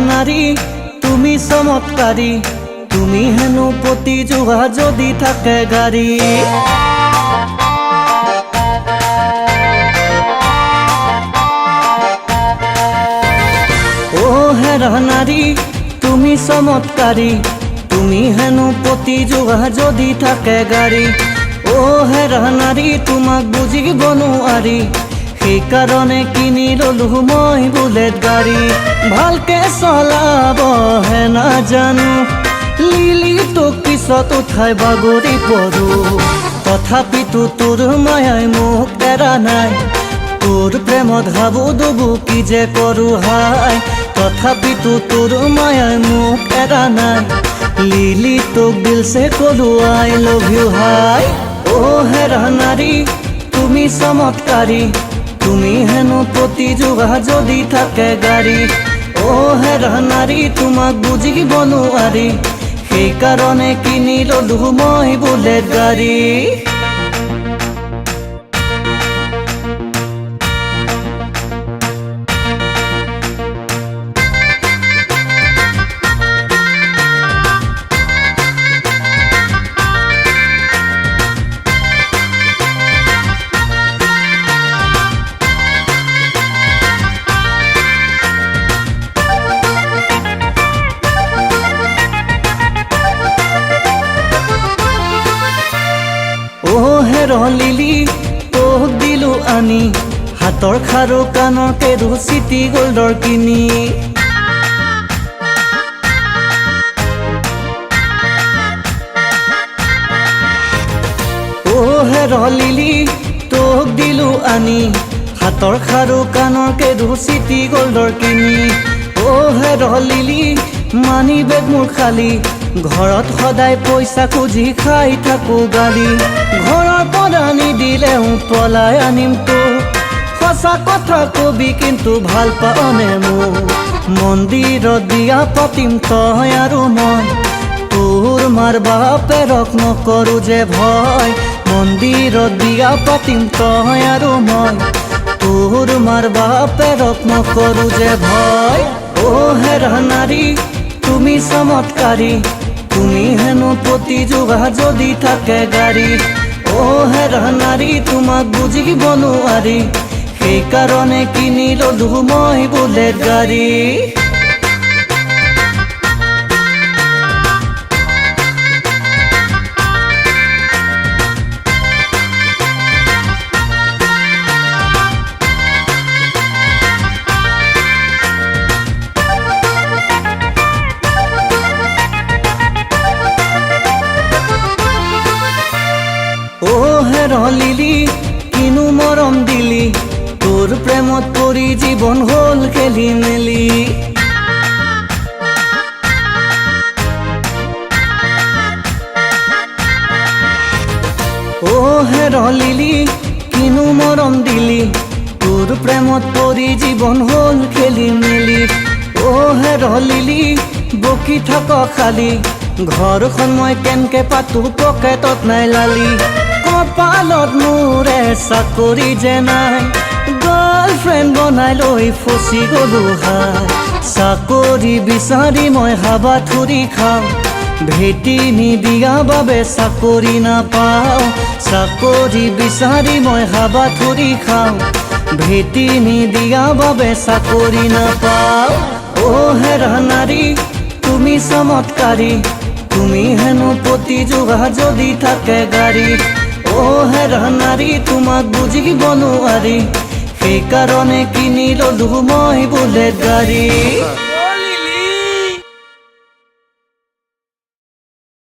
নাৰী তুমি চমৎকাৰী, তুমি হেনো পতি যোৱা যদি থাকে গাড়ী। ও হেৰা নাৰী তুমি চমৎকাৰী, তুমি হেনো পতি যোৱা যদি থাকে গাড়ী। ও হেৰা নাৰী তোমাক বুজিব নোৱাৰি, সেইকাৰণে কিনি ললো মই বুলেট গাড়ী। ভালকে চলাবহে নাজানো, লিলি তোক পিছত উঠাই বাগৰি পৰো। তথাপিতো তোৰ মায়াই মোক এৰা নাই, তোৰ প্ৰেমত হাবু ডুবু কি যে কৰো হাই। তথাপিতো তোৰ মায়াই মোক এৰা নাই, লিলি তোক দিলছে কলো আই লভ ইউ হাই। ও হেৰা নাৰী তুমি চমৎকাৰী, তুমি হেনো পতি যোৱা যদি থাকে গাড়ী। ও হেৰা নাৰী তোমাক বুজিব নোৱাৰি, সেইকাৰণে কিনি ললো মই বুলেট গাড়ী। লিলি তোক দিলো আনি, হাতৰ খাৰু কাণৰ কেৰু চিটি গোল্ডৰ কিনি। ও হেৰ লিলি তোক দিলো আনি, হাতৰ খাৰু কাণৰ কেৰু চিটি গোল্ডৰ কিনি। ও হেৰ লিলি মানি বেগ মোৰ খালী, ঘৰত সদায় পইচা খুজি খাই থাকো গালি। ঘৰৰ পৰা নিদিলেও পলাই আনিম তোক, সঁচা কথা কবি কিন্তু ভাল পাওনে মোক। মন্দিৰত বিয়া পাতিম তই আৰু মই, তোৰ মাৰ বাপেৰক নকৰো যে ভয়। মন্দিৰত বিয়া পাতিম তই আৰু মই, তোৰ মাৰ বাপেৰক নকৰো যে ভয়। ও হেৰা নাৰী তুমি চমৎকাৰী, তুমি হেনো পতি যোৱা যদি থাকে গাড়ী। ও হেৰা নাৰী তোমাক বুজিব নোৱাৰি, সেইকাৰণে কিনি ললো মই বুলেট গাড়ী। ও হেৰ লিলি কিনো মৰম দিলি, তোৰ প্ৰেমত পৰি জীৱন হল খেলি মেলি। ও হেৰ লিলি কিনো মৰম দিলি, তোৰ প্ৰেমত পৰি জীৱন হল খেলি মেলি। ও হেৰ লিলি বকি থাক খালি, ঘৰখন মই কেনকে পাতো পকেটত নাই লালি। কপালত মোৰে চাকৰি যে নাই, গাৰ্লফ্ৰেণ্ড বনাই লৈ ফচি গলো হাই। চাকৰি বিচাৰি মই হাবাথুৰি খাওঁ, ভেটি নিদিয়া বাবে চাকৰি নাপাওঁ। চাকৰি বিচাৰি মই হাবাথুৰি খাওঁ, ভেটি নিদিয়া বাবে চাকৰি নাপাওঁ। ও হেৰা নাৰী তুমি চমৎকাৰী, তুমি হেনো পতি যোৱা যদি থাকে গাড়ী। ও হেৰা নাৰী তোমাক বুজিব নোৱাৰি, সেইকাৰণে কিনি ললো মই বুলেট গাড়ী।